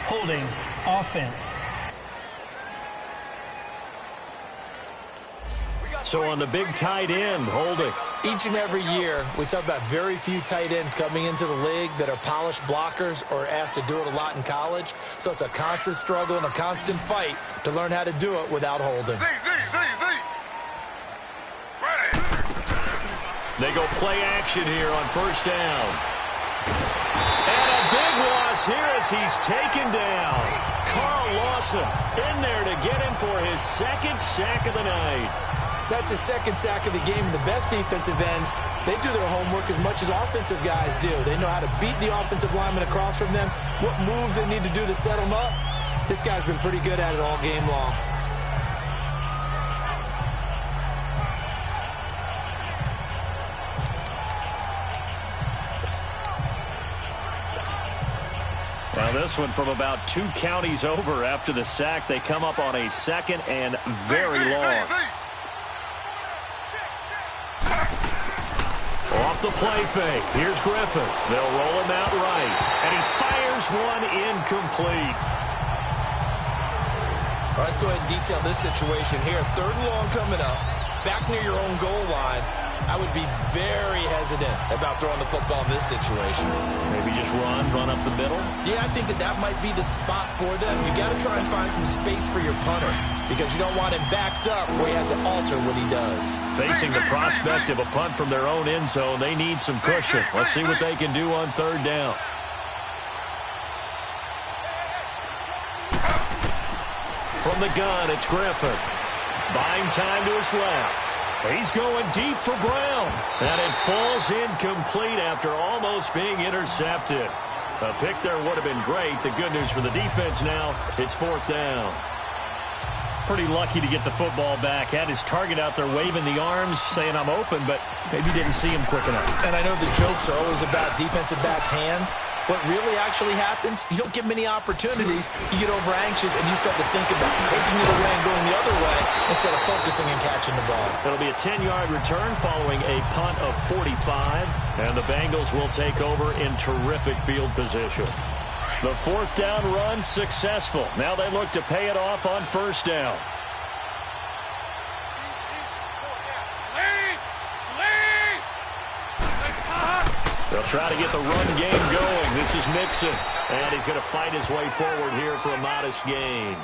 Holding offense. So on the big tight end, holding. Each and every year, we talk about very few tight ends coming into the league that are polished blockers or asked to do it a lot in college. So it's a constant struggle and a constant fight to learn how to do it without holding. They go play action here on first down. And a big loss here as he's taken down. Carl Lawson in there to get him for his second sack of the night. That's his second sack of the game. And the best defensive ends, they do their homework as much as offensive guys do. They know how to beat the offensive lineman across from them, what moves they need to do to set them up. This guy's been pretty good at it all game long. Now this one from about 2 counties over after the sack. They come up on a second and very long. Off the play fake. Here's Griffin. They'll roll him out right. And he fires one incomplete. All right, let's go ahead and detail this situation here. 3rd and long coming up. Back near your own goal line. I would be very hesitant about throwing the football in this situation. Maybe just run up the middle? Yeah, I think that might be the spot for them. You got to try and find some space for your punter because you don't want him backed up where he has to alter what he does. Facing the prospect of a punt from their own end zone, they need some cushion. Let's see what they can do on 3rd down. From the gun, it's Griffin. Buying time to his left. He's going deep for Brown. And it falls incomplete after almost being intercepted. A pick there would have been great. The good news for the defense now, it's 4th down. Pretty lucky to get the football back. Had his target out there waving the arms, saying I'm open, but maybe didn't see him quick enough. And I know the jokes are always about defensive backs' hands. What really actually happens, you don't get many opportunities. You get over anxious and you start to think about taking it away and going the other way instead of focusing and catching the ball. It'll be a 10-yard return following a punt of 45, and the Bengals will take over in terrific field position. The 4th down run successful. Now they look to pay it off on 1st down. They'll try to get the run game going. This is Mixon, and he's going to fight his way forward here for a modest gain.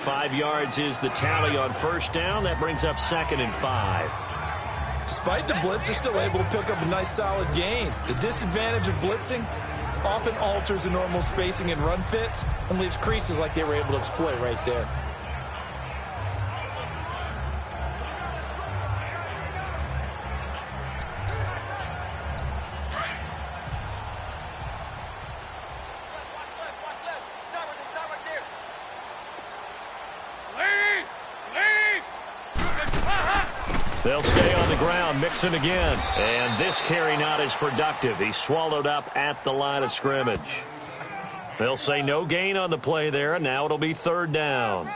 5 yards is the tally on 1st down. That brings up 2nd and 5. Despite the blitz, they're still able to pick up a nice solid gain. The disadvantage of blitzing often alters the normal spacing and run fits and leaves creases like they were able to exploit right there. They'll stay on the ground, Mixon again. And this carry not as productive. He's swallowed up at the line of scrimmage. They'll say no gain on the play there, and now it'll be 3rd down.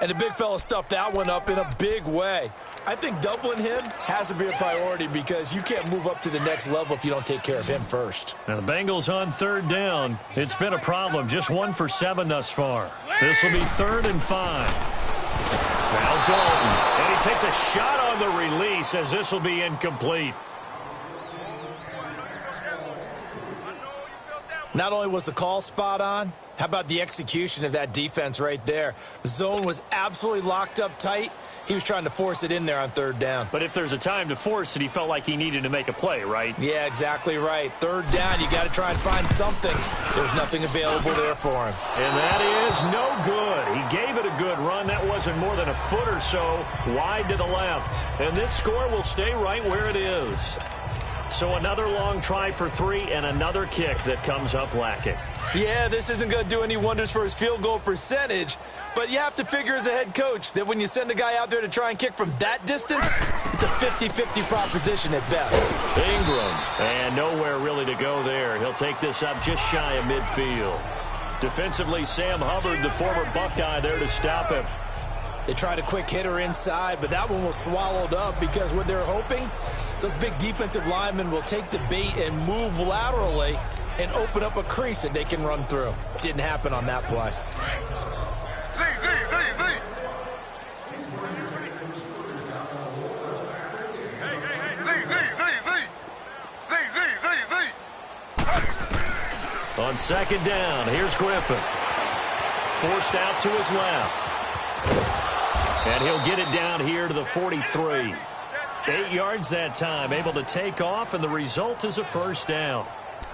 And the big fella stuffed that one up in a big way. I think doubling him has to be a priority because you can't move up to the next level if you don't take care of him first. Now the Bengals on 3rd down. It's been a problem. Just 1 for 7 thus far. This will be 3rd and 5. Now Dalton, and he takes a shot on the release as this will be incomplete. Not only was the call spot on, how about the execution of that defense right there? The zone was absolutely locked up tight. He was trying to force it in there on 3rd down. But if there's a time to force it, he felt like he needed to make a play, right? Yeah, exactly right. 3rd down, you got to try and find something. There's nothing available there for him. And that is no good. He gave it a good run. That wasn't more than a foot or so wide to the left. And this score will stay right where it is. So another long try for 3 and another kick that comes up lacking. Yeah, this isn't going to do any wonders for his field goal percentage, but you have to figure as a head coach that when you send a guy out there to try and kick from that distance, it's a 50-50 proposition at best. Ingram, and nowhere really to go there. He'll take this up just shy of midfield. Defensively, Sam Hubbard, the former Buckeye, there to stop him. They tried a quick hitter inside, but that one was swallowed up because what they're hoping, those big defensive linemen will take the bait and move laterally and open up a crease that they can run through. Didn't happen on that play. On second down, here's Griffin. Forced out to his left. And he'll get it down here to the 43. 8 yards that time, able to take off, and the result is a first down.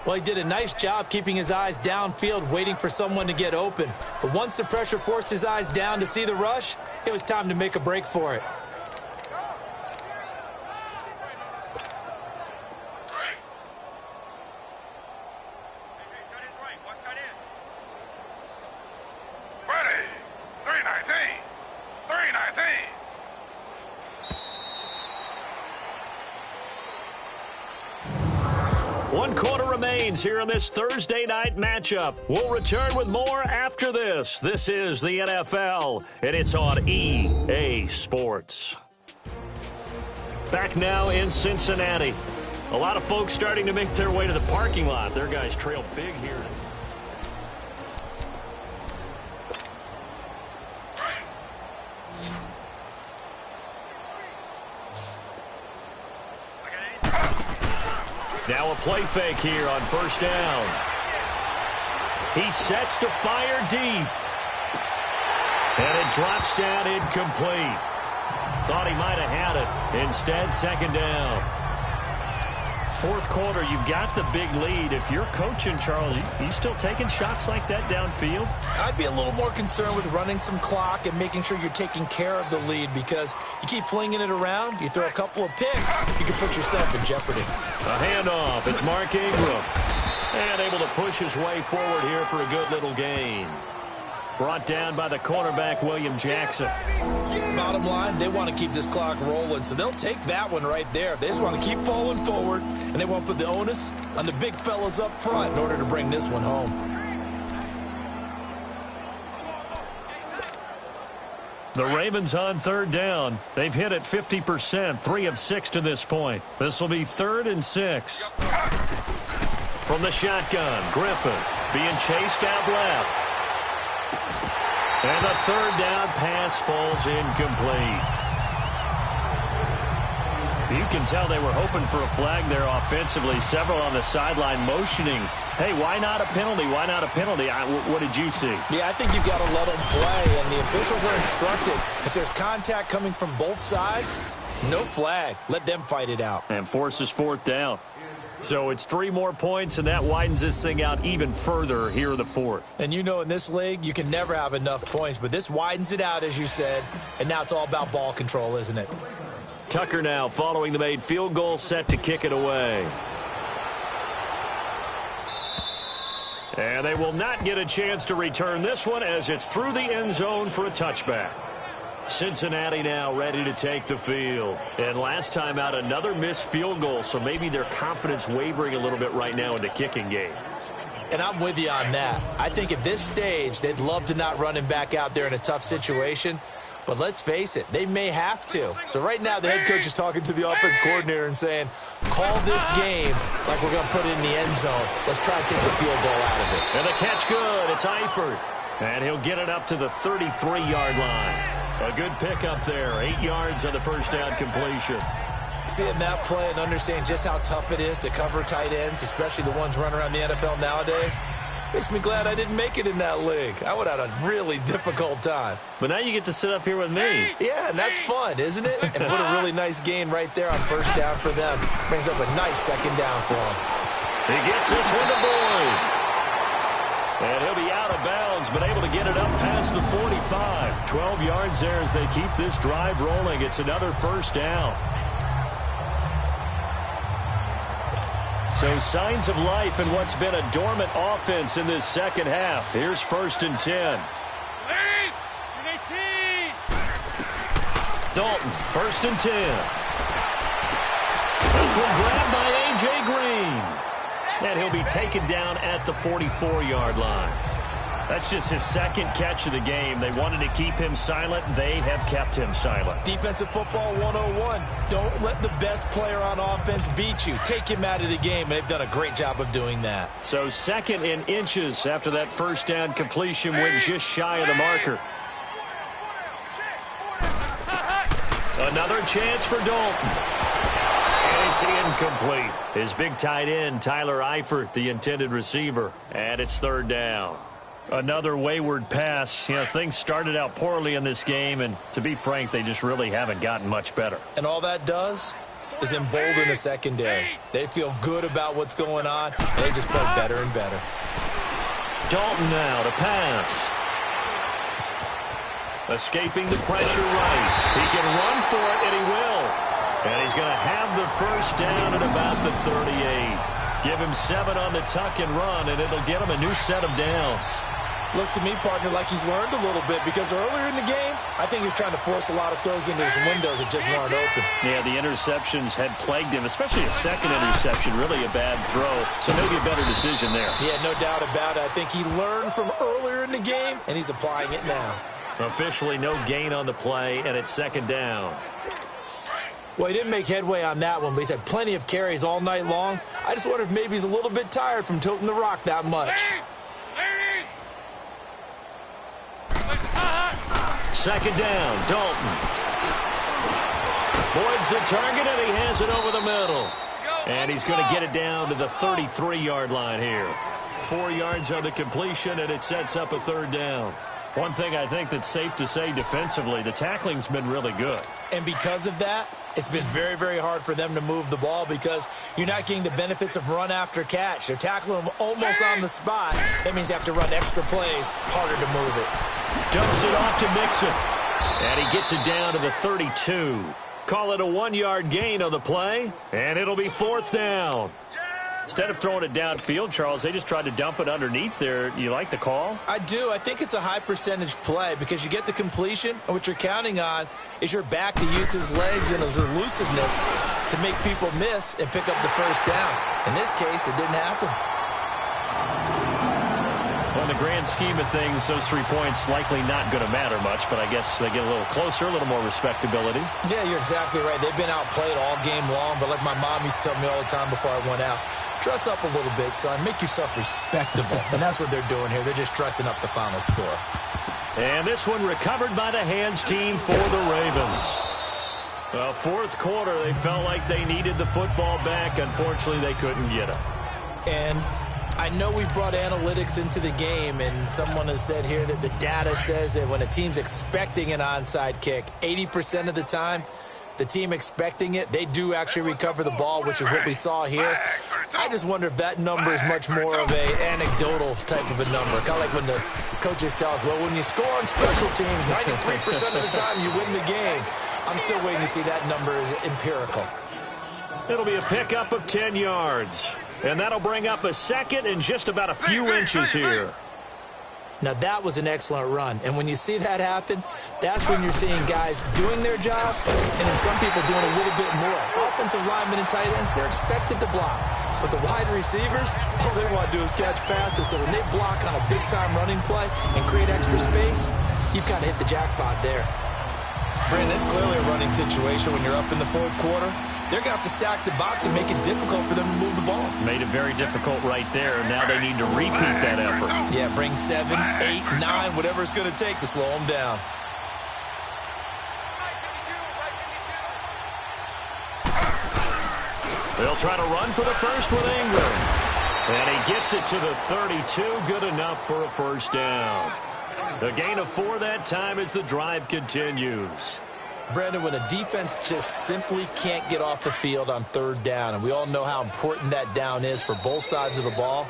Well, he did a nice job keeping his eyes downfield, waiting for someone to get open. But once the pressure forced his eyes down to see the rush, it was time to make a break for it. Here in this Thursday night matchup. We'll return with more after this. This is the NFL, and it's on EA Sports. Back now in Cincinnati. A lot of folks starting to make their way to the parking lot. Their guys trail big here. Now a play fake here on first down. He sets to fire deep. And it drops down incomplete. Thought he might have had it. Instead, second down. Fourth quarter, you've got the big lead. If you're coaching, Charles, you still taking shots like that downfield? I'd be a little more concerned with running some clock and making sure you're taking care of the lead, because you keep flinging it around, you throw a couple of picks, you can put yourself in jeopardy. A handoff. It's Mark Ingram. And able to push his way forward here for a good little gain. Brought down by the cornerback, William Jackson. Bottom line, they want to keep this clock rolling, so they'll take that one right there. They just want to keep falling forward, and they want to put the onus on the big fellas up front in order to bring this one home. The Ravens on third down. They've hit it 50%, 3 of 6 to this point. This will be 3rd and 6. From the shotgun, Griffin being chased out left. And the third down pass falls incomplete. You can tell they were hoping for a flag there offensively. Several on the sideline motioning. Hey, why not a penalty? Why not a penalty? What did you see? Yeah, I think you've got to let them play, and the officials are instructed. If there's contact coming from both sides, no flag. Let them fight it out. And forces 4th down. So it's 3 more points, and that widens this thing out even further here in the 4th. And you know, in this league, you can never have enough points, but this widens it out, as you said, and now it's all about ball control, isn't it? Tucker now following the made field goal, set to kick it away. And they will not get a chance to return this one as it's through the end zone for a touchback. Cincinnati now ready to take the field. And last time out, another missed field goal, so maybe their confidence wavering a little bit right now in the kicking game. And I'm with you on that. I think at this stage, they'd love to not run him back out there in a tough situation. But let's face it, they may have to. So right now, the head coach is talking to the offense coordinator and saying, call this game like we're going to put it in the end zone. Let's try and take the field goal out of it. And the catch good. It's Eifert. And he'll get it up to the 33-yard line. A good pickup there. 8 yards on the first down completion. Seeing that play and understanding just how tough it is to cover tight ends, especially the ones running around the NFL nowadays, makes me glad I didn't make it in that league. I would have had a really difficult time. But now you get to sit up here with me. Yeah, and that's fun, isn't it? And what a really nice gain right there on first down for them. Brings up a nice second down for them. He gets this one to Boyd. And he'll be out of bounds, but able to get it up past the 45. 12 yards there as they keep this drive rolling. It's another first down. So signs of life in what's been a dormant offense in this second half. Here's 1st and 10. Dalton, 1st and 10. This one grabbed by A.J. Green. And he'll be taken down at the 44-yard line. That's just his second catch of the game. They wanted to keep him silent. They have kept him silent. Defensive football 101. Don't let the best player on offense beat you. Take him out of the game, and they've done a great job of doing that. So 2nd in inches after that first down completion went just shy of the marker. Another chance for Dalton. And it's incomplete. His big tight end, Tyler Eifert, the intended receiver. And it's 3rd down. Another wayward pass. You know, things started out poorly in this game, and to be frank, they just really haven't gotten much better. And all that does is embolden the secondary. They feel good about what's going on, and they just play better and better. Dalton now to pass. Escaping the pressure right. He can run for it, and he will. And he's going to have the first down at about the 38. Give him 7 on the tuck and run, and it'll get him a new set of downs. Looks to me, partner, like he's learned a little bit, because earlier in the game, I think he was trying to force a lot of throws into his windows that just weren't open. Yeah, the interceptions had plagued him, especially a second interception, really a bad throw. So maybe a better decision there. Yeah, no doubt about it. I think he learned from earlier in the game, and he's applying it now. Officially no gain on the play, and it's 2nd down. Well, he didn't make headway on that one, but he's had plenty of carries all night long. I just wonder if maybe he's a little bit tired from toting the rock that much. 2nd down, Dalton. Boyd's the target, and he has it over the middle. And he's going to get it down to the 33-yard line here. 4 yards on the completion, and it sets up a 3rd down. One thing I think that's safe to say defensively, the tackling's been really good. And because of that, it's been very, very hard for them to move the ball because you're not getting the benefits of run after catch. They're tackling them almost on the spot. That means you have to run extra plays, harder to move it. Dumps it off to Mixon. And he gets it down to the 32. Call it a 1-yard gain on the play, and it'll be 4th down. Instead of throwing it downfield, Charles, they just tried to dump it underneath there. You like the call? I do. I think it's a high-percentage play because you get the completion, and what you're counting on is your back to use his legs and his elusiveness to make people miss and pick up the first down. In this case, it didn't happen. Well, in the grand scheme of things, those 3 points likely not going to matter much, but I guess they get a little closer, a little more respectability. Yeah, you're exactly right. They've been outplayed all game long, but like my mom used to tell me all the time before I went out, dress up a little bit, son. Make yourself respectable. And that's what they're doing here. They're just dressing up the final score. And this one recovered by the hands team for the Ravens. Well, 4th quarter, they felt like they needed the football back. Unfortunately, they couldn't get it. And I know we brought analytics into the game, and someone has said here that the data says that when a team's expecting an onside kick, 80% of the time, the team expecting it, they do actually recover the ball, which is what we saw here. I just wonder if that number is much more of an anecdotal type of a number. Kind of like when the coaches tell us, well, when you score on special teams, 93% of the time you win the game. I'm still waiting to see that number is empirical. It'll be a pickup of 10 yards. And that'll bring up a 2nd and just about a few inches here. Now, that was an excellent run. And when you see that happen, that's when you're seeing guys doing their job and then some people doing a little bit more. Offensive linemen and tight ends, they're expected to block. But the wide receivers, all they want to do is catch passes. So when they block on a big-time running play and create extra space, you've got to hit the jackpot there. Brandon, it's clearly a running situation when you're up in the 4th quarter. They're going to have to stack the box and make it difficult for them to move the ball. Made it very difficult right there. Now they need to repeat that effort. Yeah, bring 7, 8, 9, whatever it's going to take to slow them down. They'll try to run for the first with Ingram. And he gets it to the 32. Good enough for a first down. A gain of 4 that time as the drive continues. Brandon, when a defense just simply can't get off the field on 3rd down, and we all know how important that down is for both sides of the ball,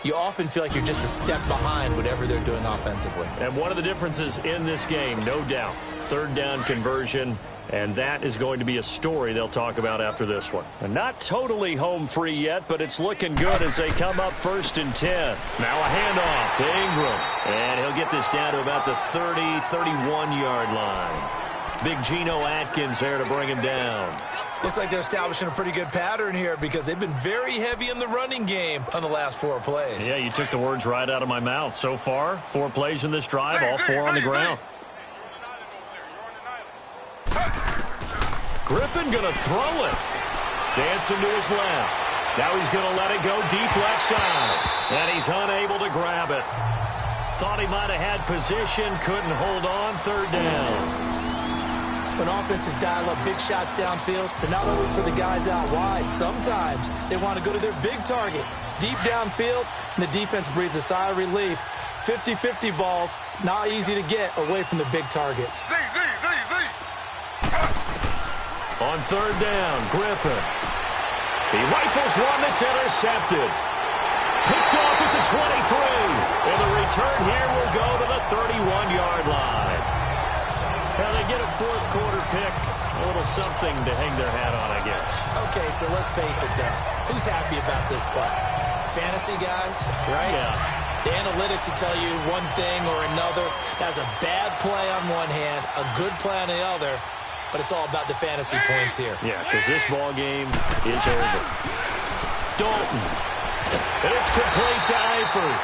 you often feel like you're just a step behind whatever they're doing offensively. And one of the differences in this game, no doubt, 3rd down conversion, and that is going to be a story they'll talk about after this one. And not totally home free yet, but it's looking good as they come up 1st and 10. Now a handoff to Ingram, and he'll get this down to about the 30, 31-yard line. Big Geno Atkins there to bring him down. Looks like they're establishing a pretty good pattern here because they've been very heavy in the running game on the last 4 plays. Yeah, you took the words right out of my mouth. So far, 4 plays in this drive, all 4 on the ground. Griffin going to throw it. Dancing to his left. Now he's going to let it go deep left side. And he's unable to grab it. Thought he might have had position, couldn't hold on, 3rd down. When offenses dial up big shots downfield, they're not always for the guys out wide. Sometimes they want to go to their big target, deep downfield, and the defense breathes a sigh of relief. 50-50 balls, not easy to get away from the big targets. On 3rd down, Griffin. He rifles one that's intercepted. Picked off at the 23. And the return here will go to the 31-yard line. Now they get a 4th quarter pick. A little something to hang their hat on, I guess. Okay, so let's face it then. Who's happy about this play? Fantasy guys, right? Yeah. The analytics will tell you one thing or another. That's a bad play on one hand, a good play on the other, but it's all about the fantasy points here. Yeah, because this ball game is over. Dalton. And it's complete to Eifert.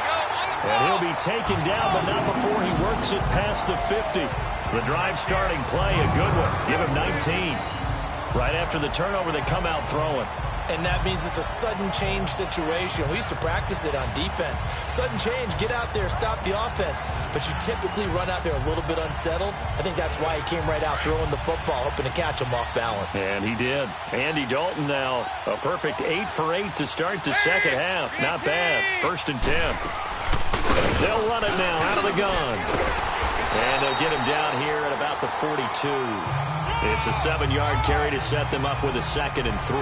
And he'll be taken down, but not before he works it past the 50. The drive starting play, a good one. Give him 19. Right after the turnover, they come out throwing. And that means it's a sudden change situation. We used to practice it on defense. Sudden change, get out there, stop the offense. But you typically run out there a little bit unsettled. I think that's why he came right out throwing the football, hoping to catch him off balance. And he did. Andy Dalton now, a perfect 8 for 8 to start the second half. Not bad. 1st and 10. They'll run it now out of the gun. And they'll get him down here at about the 42. It's a 7-yard carry to set them up with a 2nd and 3.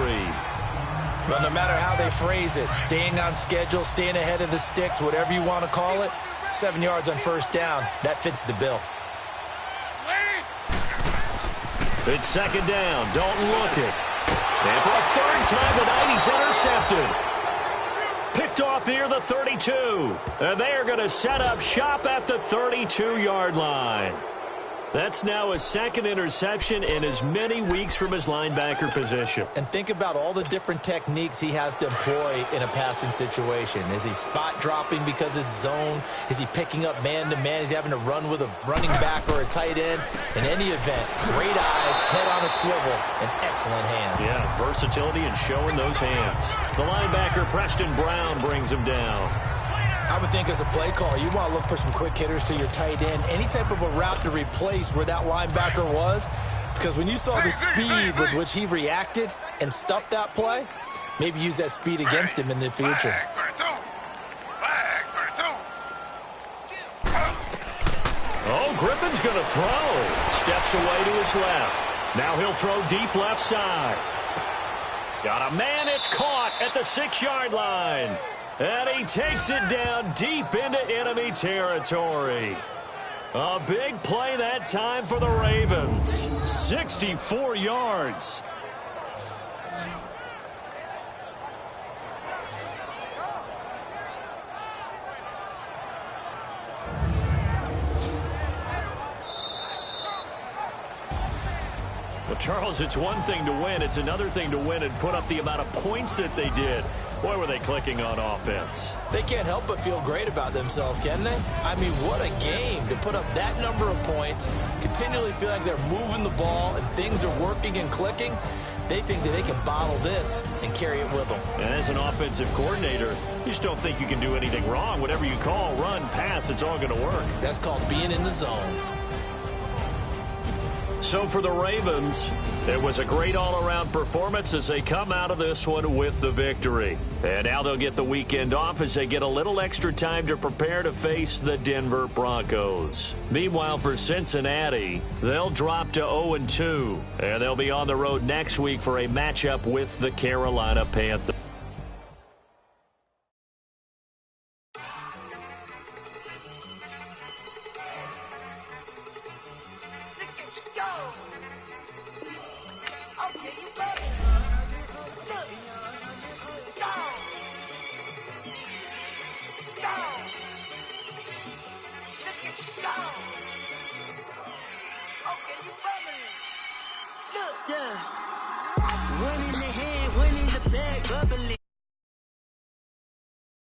Well, no matter how they phrase it, staying on schedule, staying ahead of the sticks, whatever you want to call it, 7 yards on 1st down, that fits the bill. It's 2nd down. Dalton looking. And for a 3rd time tonight, he's intercepted. Picked off near the 32. And they are going to set up shop at the 32-yard line. That's now his 2nd interception in as many weeks from his linebacker position. And think about all the different techniques he has to employ in a passing situation. Is he spot dropping because it's zone? Is he picking up man-to-man? Is he having to run with a running back or a tight end? In any event, great eyes, head on a swivel, and excellent hands. Yeah, versatility and showing those hands. The linebacker, Preston Brown, brings him down. I would think as a play caller, you want to look for some quick hitters to your tight end. Any type of a route to replace where that linebacker was. Because when you saw the speed with which he reacted and stuffed that play, maybe use that speed against him in the future. Oh, Griffin's going to throw. Steps away to his left. Now he'll throw deep left side. Got a man, it's caught at the 6-yard line. And he takes it down deep into enemy territory. A big play that time for the Ravens. 64 yards. Well, Charles, it's one thing to win. It's another thing to win and put up the amount of points that they did. Boy, were they clicking on offense. They can't help but feel great about themselves, can they? I mean, what a game to put up that number of points, continually feel like they're moving the ball and things are working and clicking. They think that they can bottle this and carry it with them. And as an offensive coordinator, you just don't think you can do anything wrong. Whatever you call, run, pass, it's all going to work. That's called being in the zone. So for the Ravens, it was a great all-around performance as they come out of this one with the victory. And now they'll get the weekend off as they get a little extra time to prepare to face the Denver Broncos. Meanwhile, for Cincinnati, they'll drop to 0-2, and they'll be on the road next week for a matchup with the Carolina Panthers. Okay, you bumming. Look. Yeah.